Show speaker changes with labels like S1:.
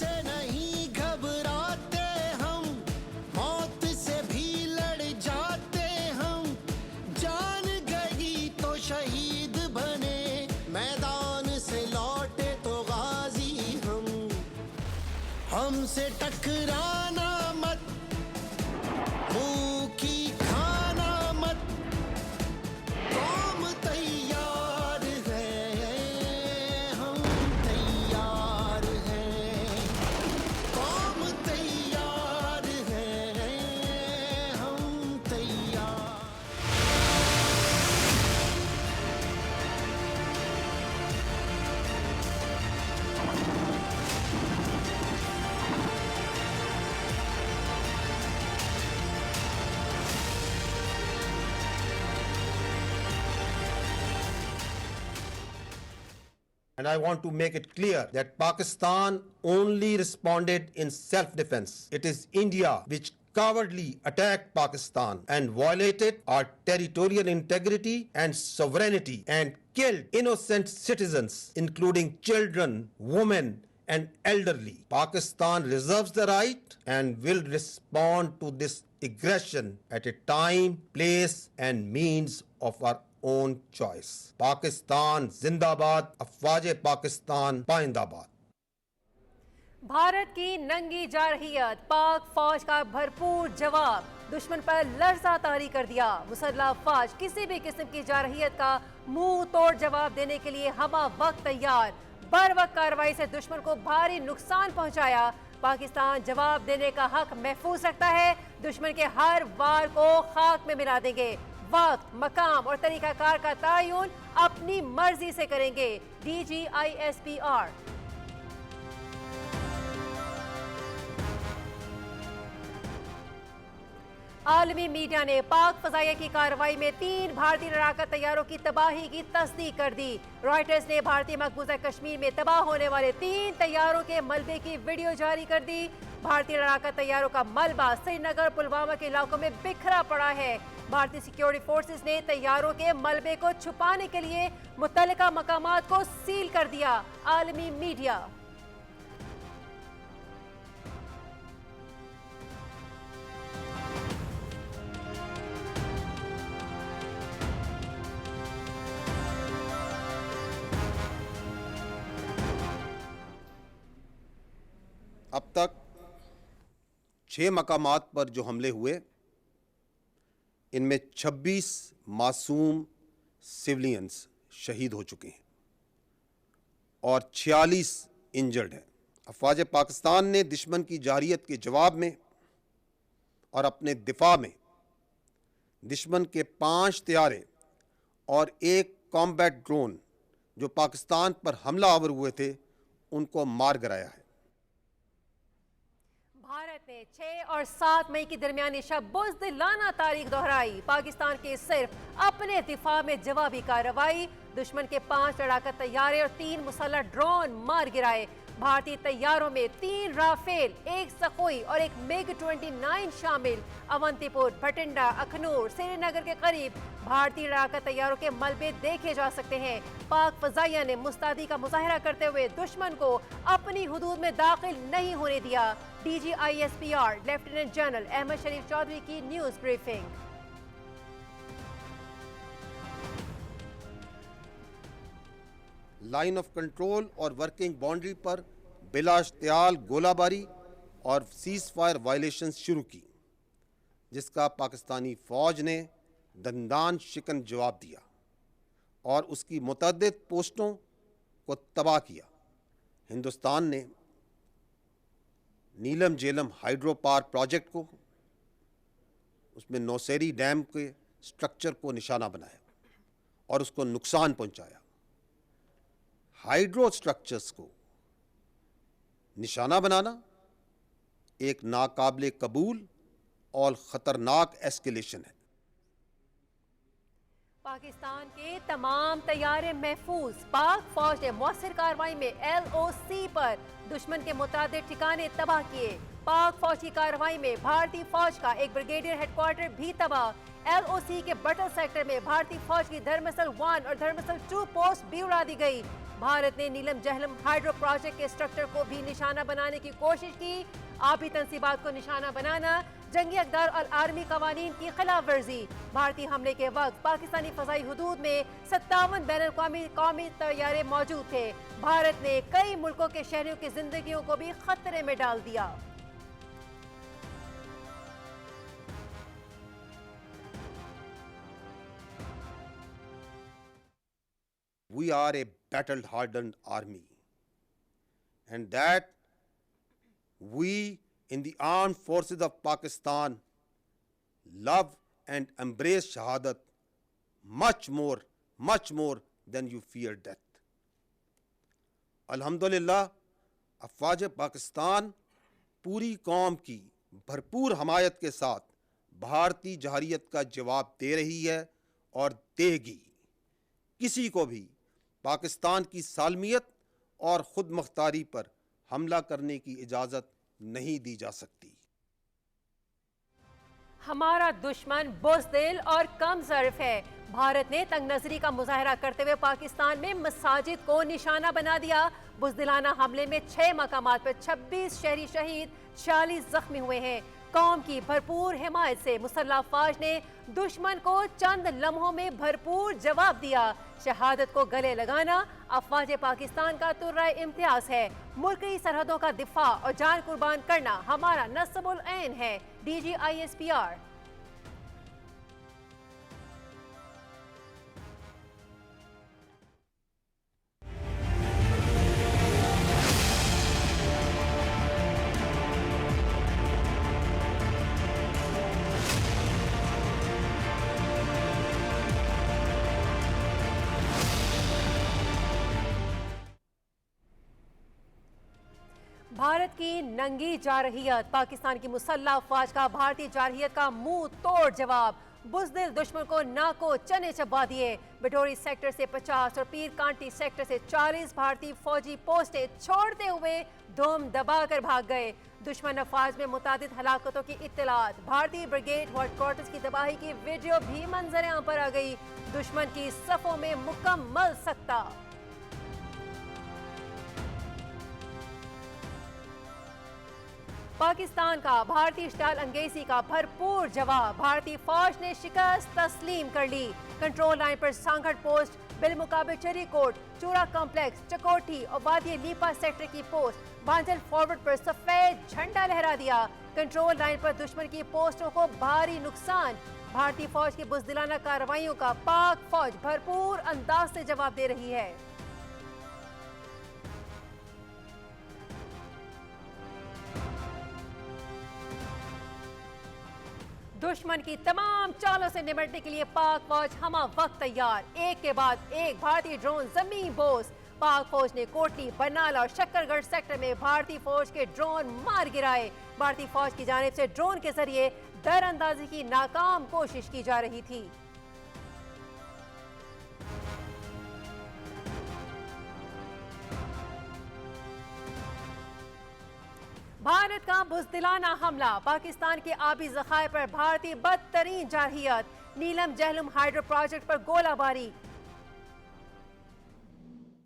S1: से नहीं घबराते हम, मौत से भी लड़ जाते हम, जान गई तो शहीद बने, मैदान से लौटे तो गाजी हम। हमसे टकराना मत, मुंह की खाना मत, कौम तैयार है, हम तैयार हैं, कौम तैयार है, हम तैयार।
S2: And I want to make it clear that Pakistan only responded in self-defense. It is India which cowardly attacked Pakistan and violated our territorial integrity and sovereignty and killed innocent citizens, including children, women, and elderly. Pakistan reserves the right and will respond to this aggression at a time, place, and means of our own choice. Pakistan जिंदाबाद, अफवाज पाकिस्तान पाइंदाबाद।
S3: भारत की नंगी जारहियत, पाक फौज का भरपूर जवाब, दुश्मन पर लर्जा तारी कर दिया। मुसल्लह अफवाज किसी भी किस्म की जारहियत का मुंह तोड़ जवाब देने के लिए हमा वक्त तैयार। बर वक्त कार्रवाई से दुश्मन को भारी नुकसान पहुंचाया। पाकिस्तान जवाब देने का हक महफूज रखता है। दुश्मन के हर वार को खाक में मिला देंगे। वक्त, मकाम और तरीकाकार का तयन अपनी मर्जी से करेंगे। DGISPR। आलमी मीडिया ने पाक फजाइया की कार्रवाई में 3 भारतीय लड़ाका तैयारों की तबाही की तस्दीक कर दी। रॉयटर्स ने भारतीय मकबूजा कश्मीर में तबाह होने वाले 3 तैयारों के मलबे की वीडियो जारी कर दी। भारतीय लड़ाका तैयारों का मलबा श्रीनगर, पुलवामा के इलाकों में बिखरा पड़ा है। भारतीय सिक्योरिटी फोर्सेस ने तैयारों के मलबे को छुपाने के लिए मुतल्लिका मकामात को सील कर दिया। आलमी मीडिया।
S2: अब तक 6 मकामात पर जो हमले हुए, इनमें 26 मासूम सिविलियंस शहीद हो चुके हैं और 46 इंजर्ड हैं। अफवाज पाकिस्तान ने दुश्मन की जारहियत के जवाब में और अपने दिफा में दुश्मन के 5 तैयारे और 1 कॉम्बैट ड्रोन जो पाकिस्तान पर हमला आवर हुए थे, उनको मार गिराया है।
S3: भारत ने 6 और 7 मई की दरमियानी शब बुज़दिलाना तारीख दोहराई। पाकिस्तान के सिर्फ अपने दिफा में जवाबी कार्रवाई, दुश्मन के 5 लड़ाका तैयारे और 3 मुसल्लह ड्रोन मार गिराए। भारतीय तैयारों में 3 राफेल, 1 सखोई और 1 MiG-29 शामिल। अवंतीपुर, भटिंडा, अखनूर, श्रीनगर के करीब भारतीय लड़ाका तैयारों के मलबे देखे जा सकते हैं। पाक फजाइया ने मुस्तैदी का मुजाहरा करते हुए दुश्मन को अपनी हुदूद में दाखिल नहीं होने दिया। DGISPR लेफ्टिनेंट जनरल अहमद शरीफ चौधरी की news briefing.
S2: Line of control और वर्किंग बाउंड्री पर बिला इश्तियाल गोलाबारी और सीज फायर वायलेशंस शुरू की, जिसका पाकिस्तानी फौज ने दंदान शिकन जवाब दिया और उसकी मुतअद्दिद पोस्टों को तबाह किया। हिंदुस्तान ने नीलम झेलम हाइड्रो पावर प्रोजेक्ट को, उसमें नौसेरी डैम के स्ट्रक्चर को निशाना बनाया और उसको नुकसान पहुंचाया। हाइड्रो स्ट्रक्चर्स को निशाना बनाना एक नाकाबिले कबूल और खतरनाक एस्केलेशन है।
S3: पाकिस्तान के तमाम तैयारे महफूज। पाक फौज ने मौसर कार्रवाई में LOC पर दुश्मन के मुताबिक ठिकाने तबाह किए। पाक फौज की कार्रवाई में भारतीय फौज का एक ब्रिगेडियर हेडक्वार्टर भी तबाह। LOC के बटल सेक्टर में भारतीय फौज की धर्मसल 1 और धर्मसल 2 पोस्ट भी उड़ा दी गई। भारत ने नीलम जहलम हाइड्रो प्रोजेक्ट के स्ट्रक्चर को भी निशाना बनाने की कोशिश की। आपी तंसीबात को निशाना बनाना, जंगी अक़दार और आर्मी कवानीन की खिलाफ वर्जी। भारतीय हमले के वक्त पाकिस्तानी फजाई हुदूद में 57 बैनुल कौमी तैयारे मौजूद थे। भारत ने कई मुल्कों के शहरियों की जिंदगियों को भी खतरे में डाल दिया।
S2: We are a battle-hardened army, and that we in the armed forces of Pakistan love and embrace shahadat much more than you fear death. अल्हम्दुलिल्लाह, अफ़वाज पाकिस्तान पूरी कौम की भरपूर हमायत के साथ भारतीय जहरियत का जवाब दे रही है और देगी। किसी को भी पाकिस्तान की सालमियत और खुद मुख्तारी पर हमला करने की इजाज़त नहीं दी जा सकती।
S3: हमारा दुश्मन बुज़दिल और कम ज़र्फ़ है। भारत ने तंग नजरी का मुजाहरा करते हुए पाकिस्तान में मसाजिद को निशाना बना दिया। बुज़दिलाना हमले में 6 मकामात पर 26 शहरी शहीद, 46 जख्मी हुए हैं। कौम की भरपूर हिमायत से मुसल्लह अफ़वाज ने दुश्मन को चंद लम्हों में भरपूर जवाब दिया। शहादत को गले लगाना अफ़वाज पाकिस्तान का तुर्रा इम्तियाज है। मुल्की सरहदों का दिफा और जान कुर्बान करना हमारा नस्बुल ऐन है। DGISPR। भारत की नंगी जारहियत, पाकिस्तान की मुसल्लह अफवाज का भारतीय जारहियत का मुंह तोड़ जवाब। बुज़दिल दुश्मन को नाको चने चबा दिए। बिटोरी सेक्टर से 50 और पीर कांटी सेक्टर से 40 भारतीय फौजी पोस्टें छोड़ते हुए धूम दबाकर भाग गए। दुश्मन अफवाज में मुतादिद हलाकतों की इत्तलात, भारतीय ब्रिगेड हेडक्वार्टर्स की तबाही की वीडियो भी मंजर आम पर आ गई। दुश्मन की सफों में मुकम्मल सख्ता। पाकिस्तान का भारतीय इश्ताल अंगेजी का भरपूर जवाब। भारतीय फौज ने शिकस्त तस्लीम कर ली। कंट्रोल लाइन पर सांगड़ पोस्ट, बिलमुकाबिल चरीकोट, चूरा कॉम्प्लेक्स, चकोटी और वादी लीपा सेक्टर की पोस्ट, बांजल फॉरवर्ड पर सफेद झंडा लहरा दिया। कंट्रोल लाइन पर दुश्मन की पोस्टों को भारी नुकसान। भारतीय फौज की बुज़दिलाना कार्रवाइयों का पाक फौज भरपूर अंदाज से जवाब दे रही है। दुश्मन की तमाम चालों से निपटने के लिए पाक फौज हमा वक्त तैयार। एक के बाद एक भारतीय ड्रोन जमीन बोस। पाक फौज ने कोटली, बरनाला और शक्करगढ़ सेक्टर में भारतीय फौज के ड्रोन मार गिराए। भारतीय फौज की जानिब से ड्रोन के जरिए दर अंदाजी की नाकाम कोशिश की जा रही थी। भारत का बुज़दिलाना हमला, पाकिस्तान के आबी ज़खायर पर भारतीय बदतरीन जारहियत। नीलम जहलम हाइड्रो प्रोजेक्ट पर गोलाबारी,